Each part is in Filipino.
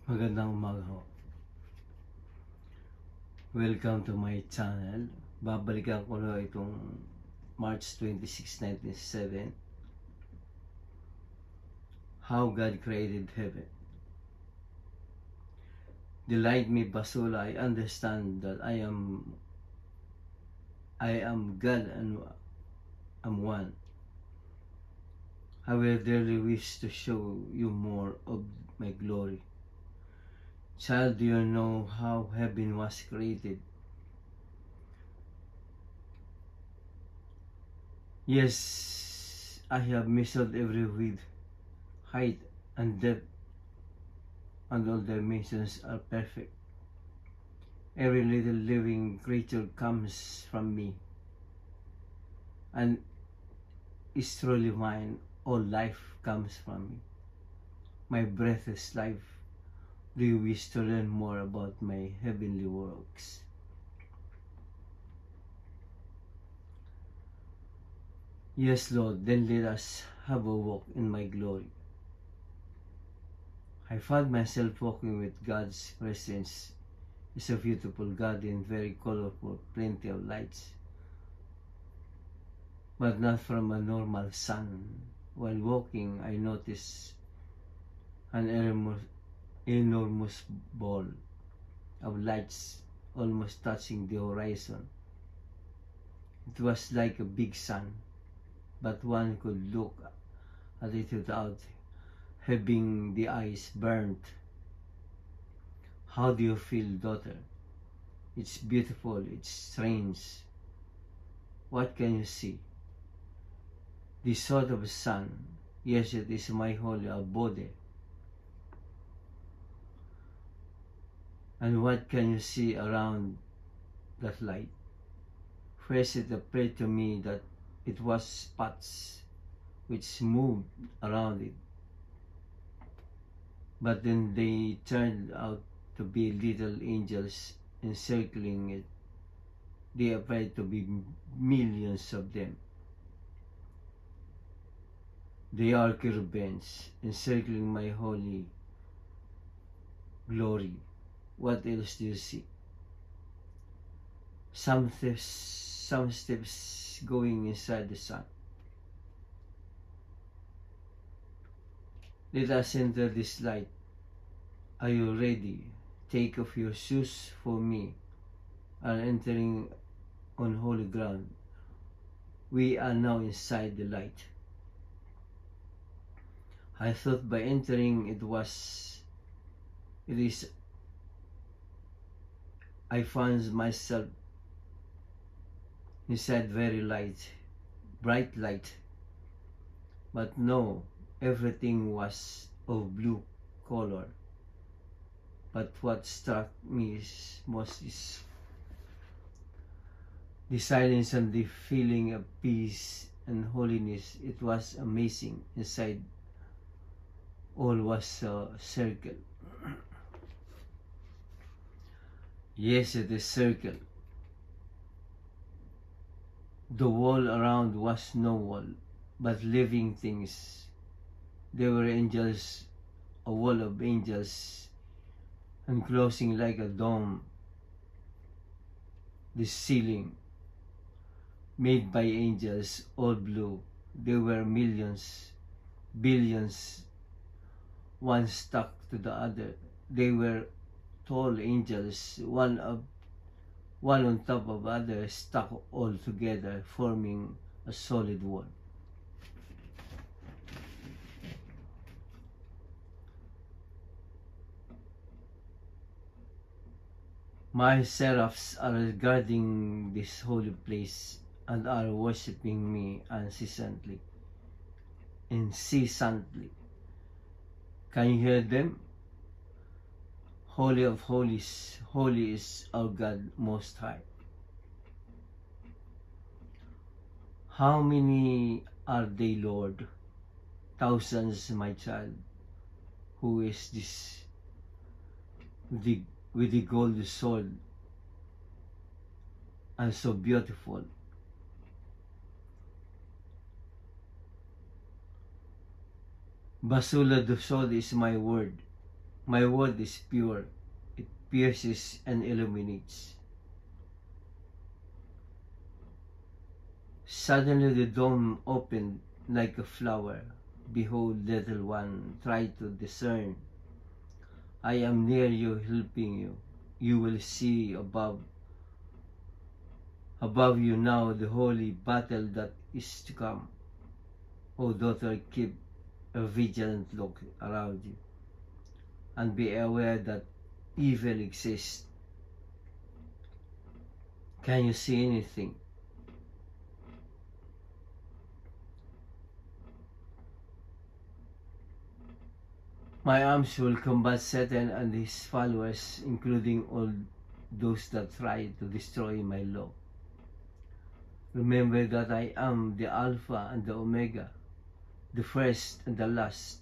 Magandang umaga ho. Welcome to my channel. Babalikan ko na itong March 26, 1907. How God created heaven. Delight me, Basula. I understand that I am God and am one. I will dearly wish to show you more of my glory. Child, do you know how heaven was created? Yes, I have measured every width, height, and depth, and all dimensions are perfect. Every little living creature comes from me, and is truly mine. All life comes from me. My breath is life. Do you wish to learn more about my heavenly works? Yes, Lord, then let us have a walk in my glory. I found myself walking with God's presence. It's a beautiful garden, very colorful, plenty of lights, but not from a normal sun. While walking, I noticed an enormous ball of lights almost touching the horizon. It was like a big sun, but one could look at it without having the eyes burnt. How do you feel, daughter? It's beautiful, it's strange. What can you see? The sort of sun. Yes, it is my holy abode. And what can you see around that light? First it appeared to me that it was spots which moved around it, but then they turned out to be little angels encircling it. They appeared to be millions of them. They are cherubims encircling my holy glory. What else do you see? Some steps going inside the sun. Let us enter this light. Are you ready? Take off your shoes for me. Are entering on holy ground. We are now inside the light. I thought by entering I found myself inside very light, bright light. But no, everything was of blue color. But what struck me most is the silence and the feeling of peace and holiness. It was amazing. Inside all was a circle. Yes, it is circle. The wall around was no wall, but living things. There were angels, a wall of angels, enclosing like a dome. The ceiling, made by angels, all blue. There were millions, billions, one stuck to the other. They were tall angels, one on top of other, stuck all together, forming a solid wall. My seraphs are guarding this holy place and are worshipping me incessantly. Can you hear them? Holy of holies, holy is our God Most High. How many are they, Lord? Thousands, my child. Who is this with the gold sword and so beautiful? Basula, the sword is my word. My word is pure. It pierces and illuminates. Suddenly the dome opened like a flower. Behold, little one, try to discern. I am near you, helping you. You will see above you now the holy battle that is to come. O daughter, keep a vigilant look around you, and be aware that evil exists. Can you see anything? My arms will combat Satan and his followers, including all those that try to destroy my law. Remember that I am the Alpha and the Omega, the first and the last.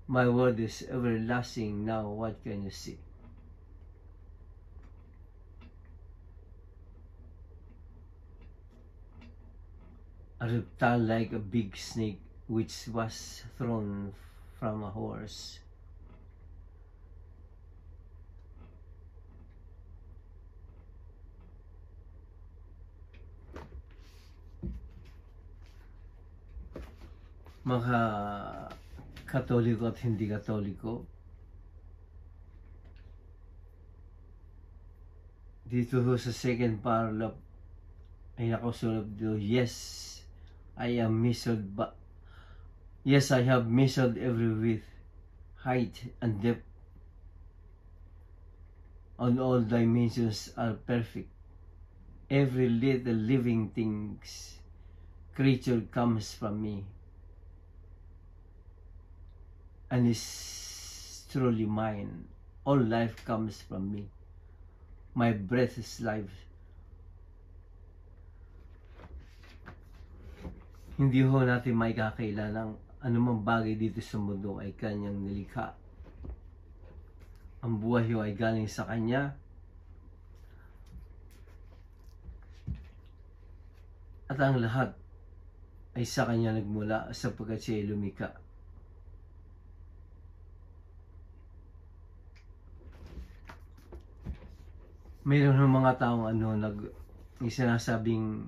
My word is everlasting. Now what can you see? A reptile like a big snake which was thrown from a horse. Mga Katoliko at hindi Katoliko, dito sa second paragraph ay nakasulat dito, yes, I am measured, but yes, I have measured every width, height, and depth. On all dimensions are perfect. Every little living things, creature comes from me, and is truly mine. All life comes from me. My breath is life. Hindi ho natin may kakailanang anumang bagay dito sa mundo ay kanyang nilikha. Ang buhay ho ay galing sa kanya. At ang lahat ay sa kanya nagmula sapagkat siya ay lumikha. Mayroon ng mga taong sinasabing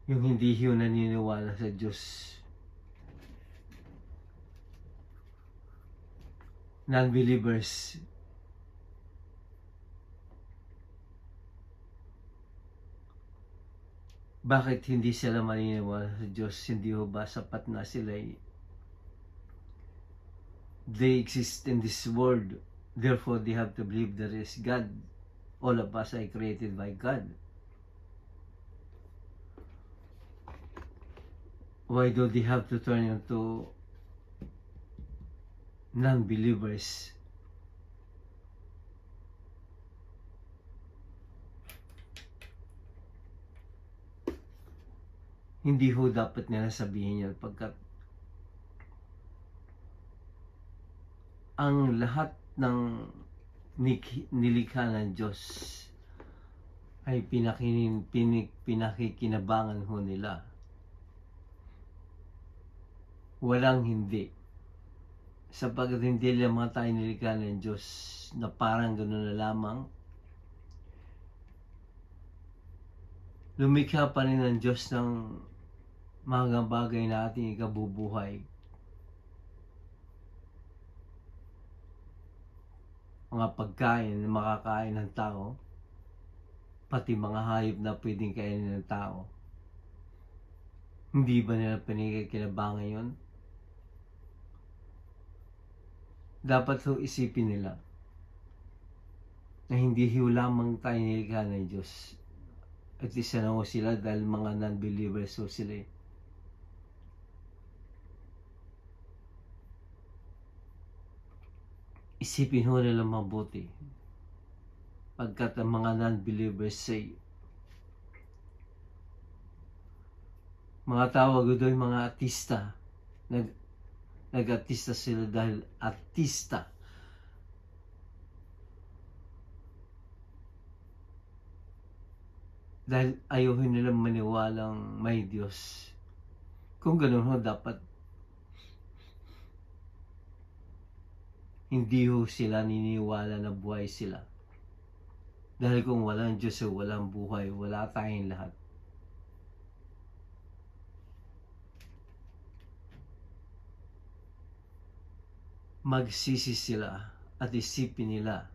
yung hindi hiyo naniniwala sa Diyos. Non-believers. Bakit hindi sila maniniwala sa Diyos? Hindi ho ba sapat na sila they exist in this world, therefore they have to believe there is God. All of us are created by God. Why do they have to turn into non-believers? Hindi ho dapat nila sabihin yan pagkat ang lahat ng nilikha ng Diyos ay pinakikinabangan ho nila. Walang hindi. Sapagkat hindi lamang tayo nilikha ng Diyos na parang gano'n na lamang. Lumikha pa rin ng Diyos ng mga bagay na ating ikabubuhay. Mga pagkain na makakain ng tao, pati mga hayop na pwedeng kainin ng tao. Hindi ba nila pinakikinabangan yun? Dapat so isipin nila na hindi lamang tayo nilikha ng Diyos. At isa na ho sila dahil mga non-believers ho sila. Isipin ho nila mabuti. Pagkat ang mga non-believers say, mga tawag doon mga artista, nag-artista sila dahil artista. Dahil ayaw nila maniwalang may Diyos. Kung ganoon ho, dapat hindi ho sila niniwala na buhay sila. Dahil kung walang Diyos o walang buhay, wala tayong lahat. Magsisi sila at isipin nila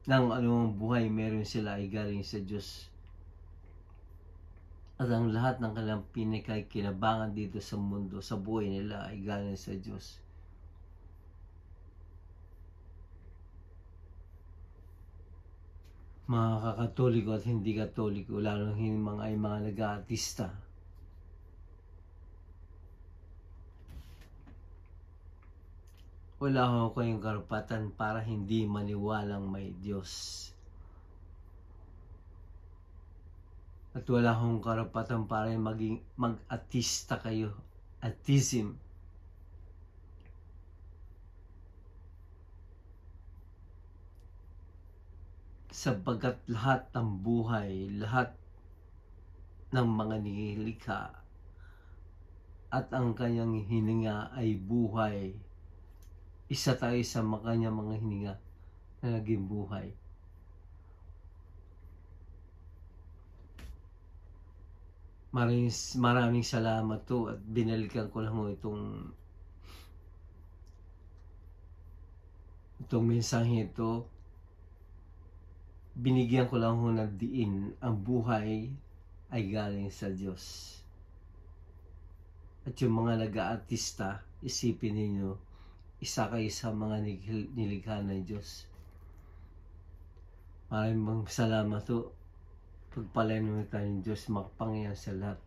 ng anumang buhay meron sila ay galing sa Diyos. At ang lahat ng kanilang pinakikinabangan dito sa mundo, sa buhay nila ay galing sa Diyos. Mga kakatoliko at hindi katoliko, lalo yung mga nag-aartista, wala ho kayong karapatan para hindi maniwalang may Diyos. At wala akong karapatan para mag-artista kayo. Atheism. Sapagkat lahat ng buhay, lahat ng mga nilikha at ang kanyang hininga ay buhay. Isa tayo sa kanyang mga hininga na naging buhay. Maraming salamat to at binalikan ko lang mo itong mensahe ito. Binigyan ko lang ho ng diin, ang buhay ay galing sa Diyos. At yung mga nag-aartista, isipin ninyo, isa kayo sa mga nilikha ng Diyos. Maraming salamat to. Pagpalain mo tayo ng Diyos, makapangyarihan sa lahat.